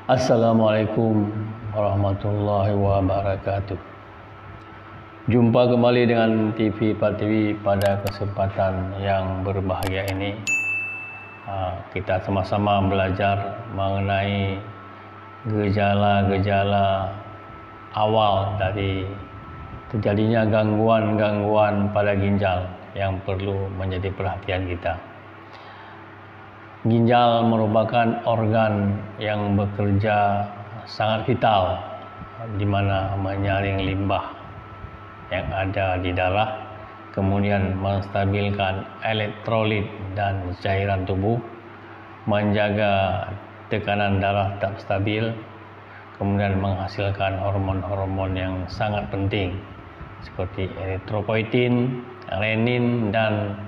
Assalamualaikum warahmatullahi wabarakatuh. Jumpa kembali dengan TV Pratiwi pada kesempatan yang berbahagia ini. Kita sama-sama belajar mengenai gejala-gejala awal dari terjadinya gangguan-gangguan pada ginjal yang perlu menjadi perhatian kita. Ginjal merupakan organ yang bekerja sangat vital, di mana menyaring limbah yang ada di darah, kemudian menstabilkan elektrolit dan cairan tubuh, menjaga tekanan darah tetap stabil, kemudian menghasilkan hormon-hormon yang sangat penting seperti eritropoietin, renin, dan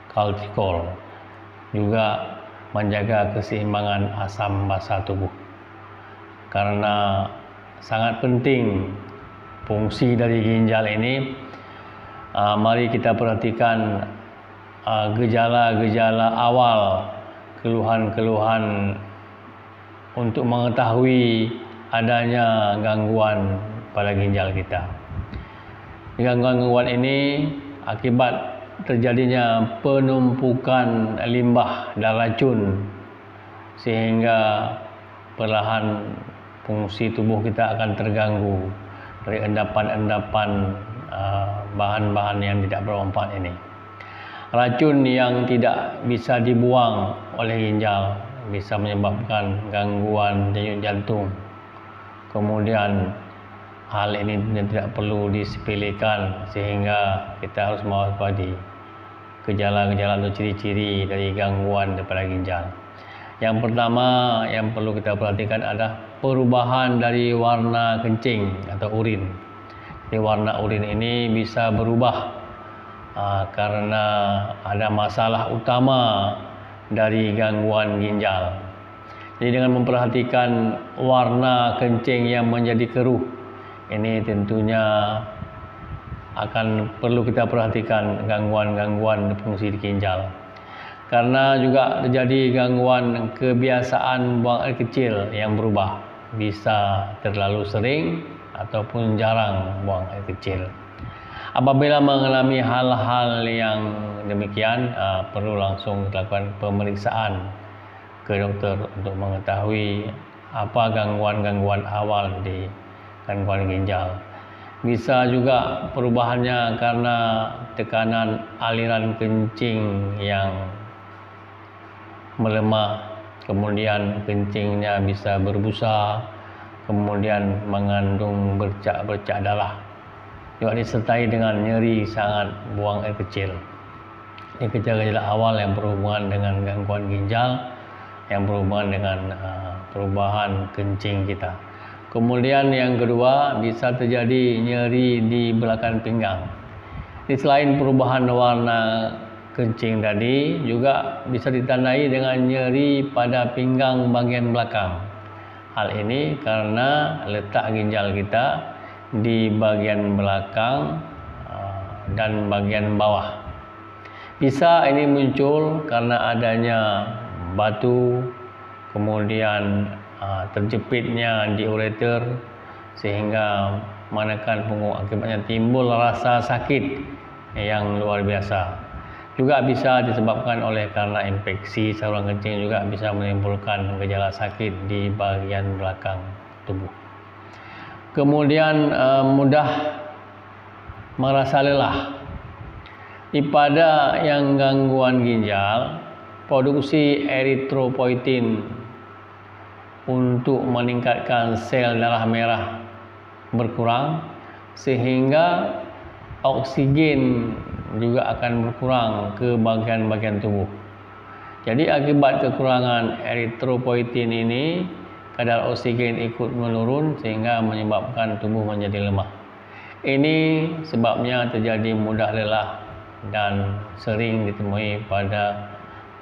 kalsikol. Juga menjaga keseimbangan asam basa tubuh. Karena sangat penting fungsi dari ginjal ini, mari kita perhatikan gejala-gejala awal, keluhan-keluhan untuk mengetahui adanya gangguan pada ginjal kita. Gangguan-gangguan ini akibat terjadinya penumpukan limbah dan racun, sehingga perlahan fungsi tubuh kita akan terganggu dari endapan-endapan bahan-bahan yang tidak bermanfaat ini. Racun yang tidak bisa dibuang oleh ginjal bisa menyebabkan gangguan denyut jantung. Kemudian hal ini tidak perlu disepelekan, sehingga kita harus mewaspadai gejala-gejala atau ciri-ciri dari gangguan daripada ginjal. Yang pertama yang perlu kita perhatikan adalah perubahan dari warna kencing atau urin. Jadi warna urin ini bisa berubah karena ada masalah utama dari gangguan ginjal. Jadi dengan memperhatikan warna kencing yang menjadi keruh, ini tentunya akan perlu kita perhatikan gangguan-gangguan fungsi di ginjal. Karena juga terjadi gangguan kebiasaan buang air kecil yang berubah, bisa terlalu sering ataupun jarang buang air kecil. Apabila mengalami hal-hal yang demikian, perlu langsung dilakukan pemeriksaan ke dokter untuk mengetahui apa gangguan-gangguan awal di gangguan ginjal. Bisa juga perubahannya karena tekanan aliran kencing yang melemah, kemudian kencingnya bisa berbusa, kemudian mengandung bercak-bercak darah. Juga disertai dengan nyeri sangat buang air kecil. Ini gejala-gejala awal yang berhubungan dengan gangguan ginjal, yang berhubungan dengan perubahan kencing kita. Kemudian yang kedua, bisa terjadi nyeri di belakang pinggang. Ini selain perubahan warna kencing tadi, juga bisa ditandai dengan nyeri pada pinggang bagian belakang. Hal ini karena letak ginjal kita di bagian belakang dan bagian bawah. Bisa ini muncul karena adanya batu, kemudian terjepitnya di ureter, sehingga menekan punggung, akibatnya timbul rasa sakit yang luar biasa. Juga bisa disebabkan oleh karena infeksi saluran kencing, juga bisa menimbulkan gejala sakit di bagian belakang tubuh. Kemudian mudah merasa lelah. Pada yang gangguan ginjal, produksi eritropoietin untuk meningkatkan sel darah merah berkurang, sehingga oksigen juga akan berkurang ke bagian-bagian tubuh. Jadi akibat kekurangan eritropoietin ini, kadar oksigen ikut menurun sehingga menyebabkan tubuh menjadi lemah. Ini sebabnya terjadi mudah lelah dan sering ditemui pada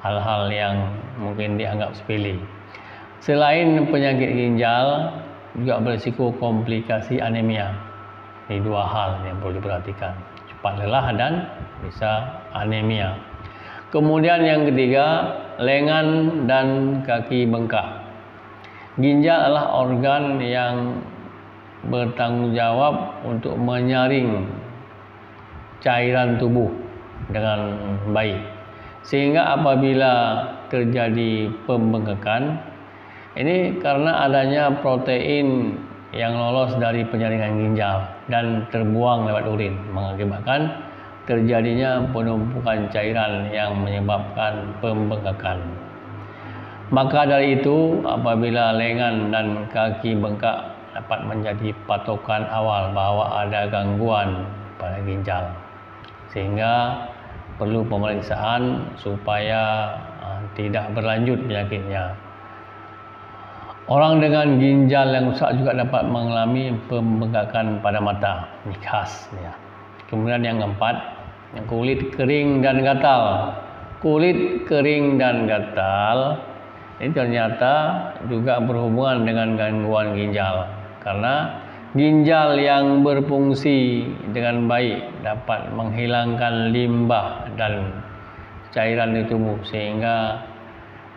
hal-hal yang mungkin dianggap sepele. Selain penyakit ginjal, juga berisiko komplikasi anemia. Ini dua hal yang perlu diperhatikan, cepat lelah dan bisa anemia. Kemudian yang ketiga, lengan dan kaki bengkak. Ginjal adalah organ yang bertanggung jawab untuk menyaring cairan tubuh dengan baik, sehingga apabila terjadi pembengkakan ini karena adanya protein yang lolos dari penyaringan ginjal dan terbuang lewat urin, mengakibatkan terjadinya penumpukan cairan yang menyebabkan pembengkakan. Maka dari itu, apabila lengan dan kaki bengkak dapat menjadi patokan awal bahwa ada gangguan pada ginjal, sehingga perlu pemeriksaan supaya tidak berlanjut penyakitnya. Orang dengan ginjal yang rusak juga dapat mengalami pembengkakan pada mata, ini khas ya. Kemudian yang keempat, kulit kering dan gatal. Kulit kering dan gatal ini ternyata juga berhubungan dengan gangguan ginjal, karena ginjal yang berfungsi dengan baik dapat menghilangkan limbah dan cairan di tubuh, sehingga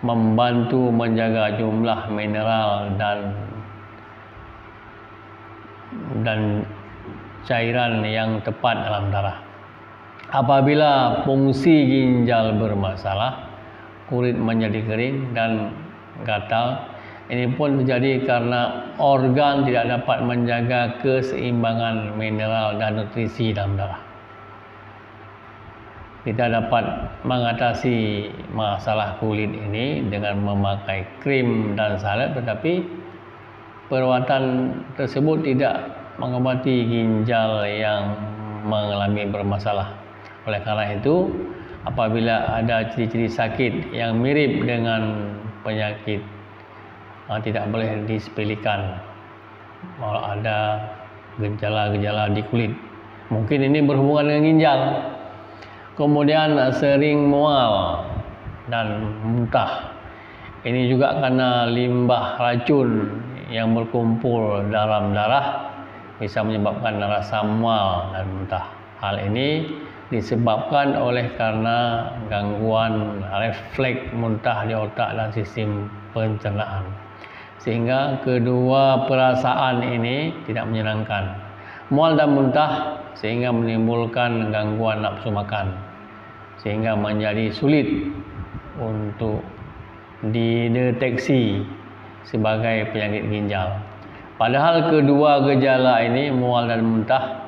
membantu menjaga jumlah mineral dan cairan yang tepat dalam darah. Apabila fungsi ginjal bermasalah, kulit menjadi kering dan gatal. Ini pun terjadi karena organ tidak dapat menjaga keseimbangan mineral dan nutrisi dalam darah. Kita dapat mengatasi masalah kulit ini dengan memakai krim dan salep, tetapi perawatan tersebut tidak mengobati ginjal yang mengalami bermasalah. Oleh karena itu, apabila ada ciri-ciri sakit yang mirip dengan penyakit, tidak boleh disepelekan. Kalau ada gejala-gejala di kulit, mungkin ini berhubungan dengan ginjal. Kemudian sering mual dan muntah. Ini juga karena limbah racun yang berkumpul dalam darah bisa menyebabkan rasa mual dan muntah. Hal ini disebabkan oleh karena gangguan refleks muntah di otak dan sistem pencernaan, sehingga kedua perasaan ini tidak menyenangkan. Mual dan muntah sehingga menimbulkan gangguan nafsu makan, sehingga menjadi sulit untuk dideteksi sebagai penyakit ginjal. Padahal kedua gejala ini, mual dan muntah,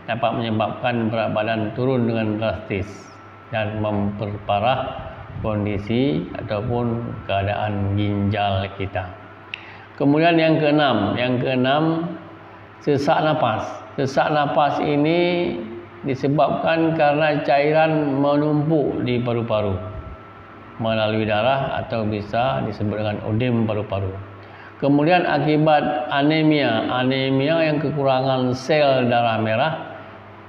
dapat menyebabkan berat badan turun dengan drastis dan memperparah kondisi ataupun keadaan ginjal kita. Kemudian yang keenam, sesak napas. Sesak napas ini disebabkan karena cairan menumpuk di paru-paru melalui darah atau bisa disebut dengan ödem paru-paru. Kemudian akibat anemia yang kekurangan sel darah merah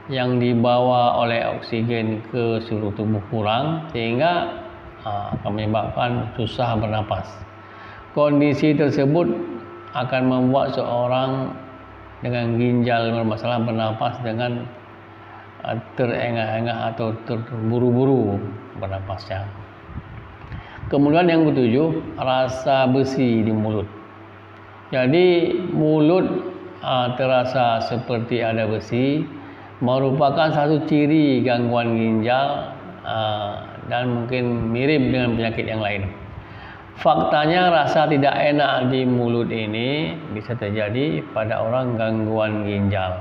yang dibawa oleh oksigen ke seluruh tubuh kurang, sehingga akan menyebabkan susah bernapas. Kondisi tersebut akan membuat seorang dengan ginjal bermasalah bernapas dengan terengah-engah atau terburu-buru bernapasnya. Kemudian yang ketujuh, rasa besi di mulut. Jadi mulut terasa seperti ada besi, merupakan satu ciri gangguan ginjal dan mungkin mirip dengan penyakit yang lain. Faktanya rasa tidak enak di mulut ini bisa terjadi pada orang gangguan ginjal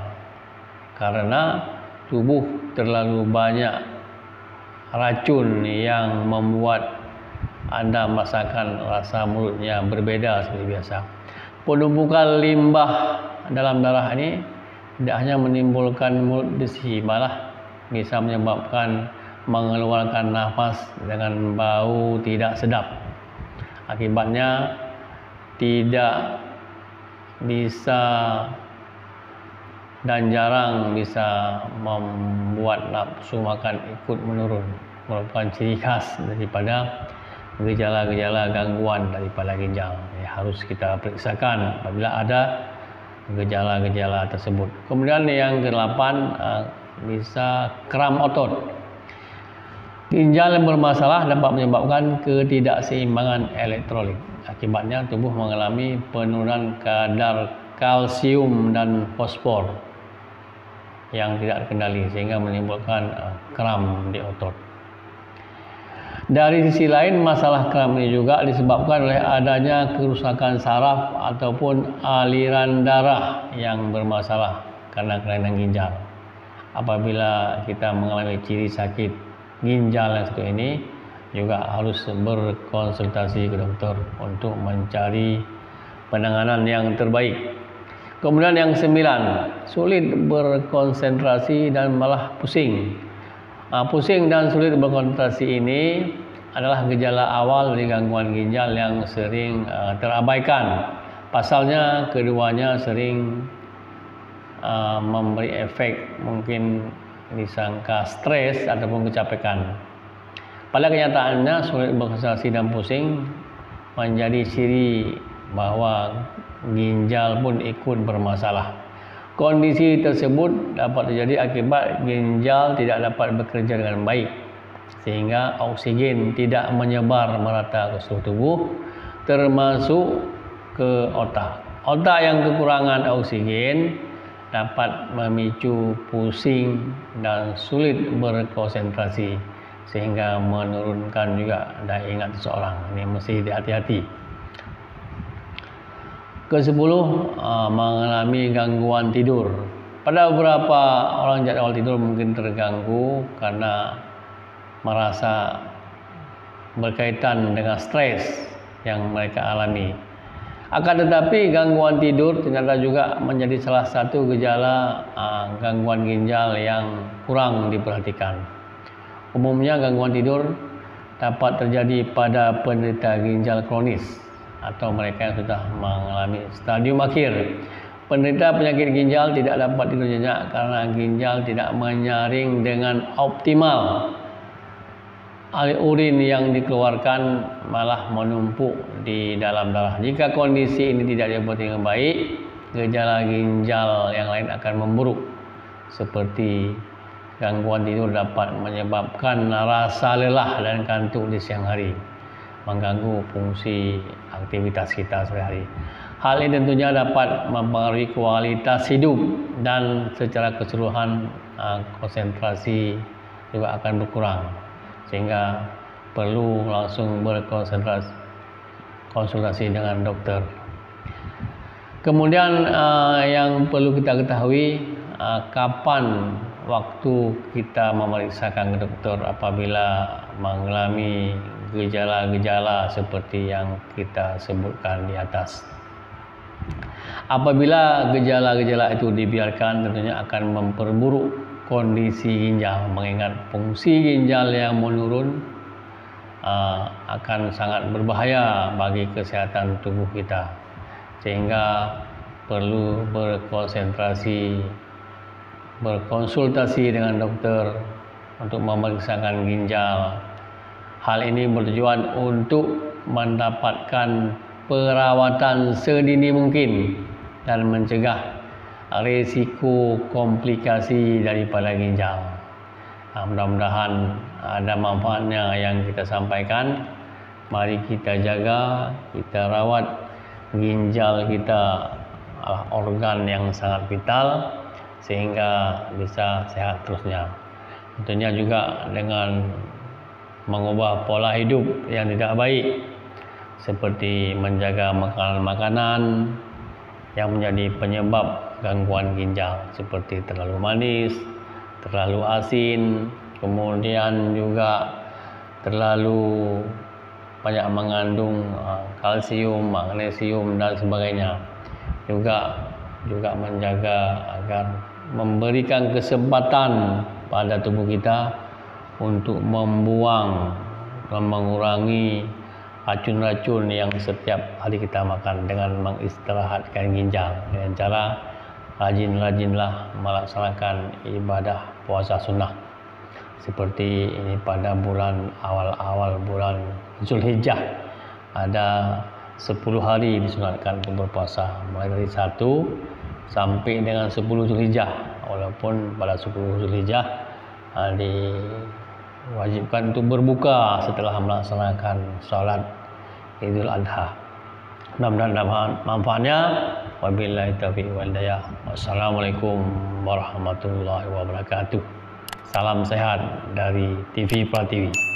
karena tubuh terlalu banyak racun yang membuat Anda merasakan rasa mulutnya berbeda seperti biasa. Penumpukan limbah dalam darah ini tidak hanya menimbulkan mulut besi, malah bisa menyebabkan mengeluarkan nafas dengan bau tidak sedap. Akibatnya tidak bisa dan jarang bisa membuat nafsu makan ikut menurun, merupakan ciri khas daripada gejala-gejala gangguan daripada ginjal. Harus kita periksakan apabila ada gejala-gejala tersebut. Kemudian yang ke-8, bisa kram otot. Ginjal yang bermasalah dapat menyebabkan ketidakseimbangan elektrolit. akibatnya tubuh mengalami penurunan kadar kalsium dan fosfor yang tidak terkendali sehingga menimbulkan kram di otot. Dari sisi lain, masalah kram ini juga disebabkan oleh adanya kerusakan saraf ataupun aliran darah yang bermasalah karena kelainan ginjal. Apabila kita mengalami ciri sakit ginjal yang satu ini, juga harus berkonsultasi ke dokter untuk mencari penanganan yang terbaik. Kemudian yang 9, sulit berkonsentrasi dan malah pusing. Pusing dan sulit berkonsentrasi ini adalah gejala awal dari gangguan ginjal yang sering terabaikan. Pasalnya keduanya sering memberi efek mungkin disangka stres ataupun kecapekan. Pada kenyataannya sulit berkonsentrasi dan pusing menjadi ciri bahwa ginjal pun ikut bermasalah. Kondisi tersebut dapat terjadi akibat ginjal tidak dapat bekerja dengan baik sehingga oksigen tidak menyebar merata ke seluruh tubuh termasuk ke otak. Otak yang kekurangan oksigen dapat memicu pusing dan sulit berkonsentrasi sehingga menurunkan juga daya ingat seseorang. Ini mesti hati-hati. Ke-10, mengalami gangguan tidur. Pada beberapa orang jadwal tidur mungkin terganggu karena merasa berkaitan dengan stres yang mereka alami. Akan tetapi gangguan tidur ternyata juga menjadi salah satu gejala gangguan ginjal yang kurang diperhatikan. Umumnya gangguan tidur dapat terjadi pada penderita ginjal kronis atau mereka yang sudah mengalami stadium akhir. Penderita penyakit ginjal tidak dapat tidur nyenyak karena ginjal tidak menyaring dengan optimal. Urin yang dikeluarkan malah menumpuk di dalam darah. Jika kondisi ini tidak diobati dengan baik, gejala ginjal yang lain akan memburuk. Seperti gangguan tidur dapat menyebabkan rasa lelah dan kantuk di siang hari, mengganggu fungsi aktivitas kita sehari-hari. Hal ini tentunya dapat mempengaruhi kualitas hidup dan secara keseluruhan konsentrasi juga akan berkurang sehingga perlu langsung berkonsultasi dengan dokter. Kemudian yang perlu kita ketahui, kapan waktu kita memeriksakan ke dokter apabila mengalami gejala-gejala seperti yang kita sebutkan di atas. Apabila gejala-gejala itu dibiarkan, tentunya akan memperburuk kondisi ginjal, mengingat fungsi ginjal yang menurun akan sangat berbahaya bagi kesehatan tubuh kita, sehingga perlu berkonsultasi dengan dokter untuk memeriksakan ginjal. Hal ini bertujuan untuk mendapatkan perawatan sedini mungkin dan mencegah risiko komplikasi daripada ginjal. Mudah-mudahan ada manfaatnya yang kita sampaikan. Mari kita jaga, kita rawat ginjal kita, organ yang sangat vital sehingga bisa sehat terusnya. Tentunya juga dengan mengubah pola hidup yang tidak baik seperti menjaga makanan-makanan yang menjadi penyebab gangguan ginjal seperti terlalu manis, terlalu asin, kemudian juga terlalu banyak mengandung kalsium, magnesium dan sebagainya. Juga menjaga agar memberikan kesempatan pada tubuh kita untuk membuang dan mengurangi racun-racun yang setiap hari kita makan dengan mengistirahatkan ginjal dengan cara rajin-rajinlah melaksanakan ibadah puasa sunnah seperti ini pada bulan awal bulan Zulhijjah. Ada 10 hari disunatkan untuk berpuasa, mulai dari 1 sampai dengan 10 Zulhijjah. Walaupun pada 10 Zulhijjah diwajibkan untuk berbuka setelah melaksanakan sholat Idul Adha. Mudah-mudahan dapat manfaatnya. Wabillahi taufiq wal hidayah. Wassalamualaikum warahmatullahi wabarakatuh. Salam sehat dari TV Pratiwi.